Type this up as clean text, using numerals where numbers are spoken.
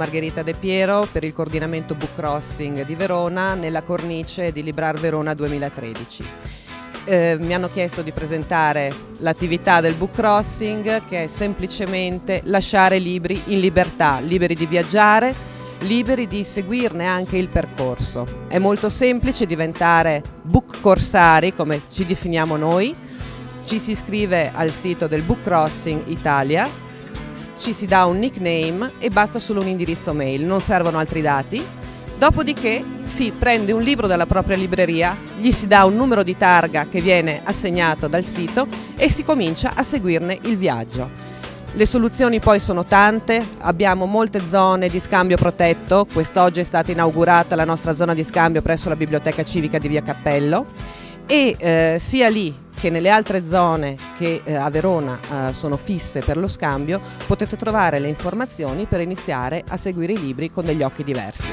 Margherita De Piero per il coordinamento Book Crossing di Verona nella cornice di Librar Verona 2013. Mi hanno chiesto di presentare l'attività del Book Crossing, che è semplicemente lasciare libri in libertà, liberi di viaggiare, liberi di seguirne anche il percorso. È molto semplice diventare book corsari, come ci definiamo noi. Ci si iscrive al sito del Book Crossing Italia, ci si dà un nickname e basta solo un indirizzo mail, non servono altri dati. Dopodiché si prende un libro dalla propria libreria, gli si dà un numero di targa che viene assegnato dal sito e si comincia a seguirne il viaggio. Le soluzioni poi sono tante, abbiamo molte zone di scambio protetto. Quest'oggi è stata inaugurata la nostra zona di scambio presso la Biblioteca Civica di Via Cappello e sia lì che nelle altre zone che a Verona sono fisse per lo scambio potete trovare le informazioni per iniziare a seguire i libri con degli occhi diversi.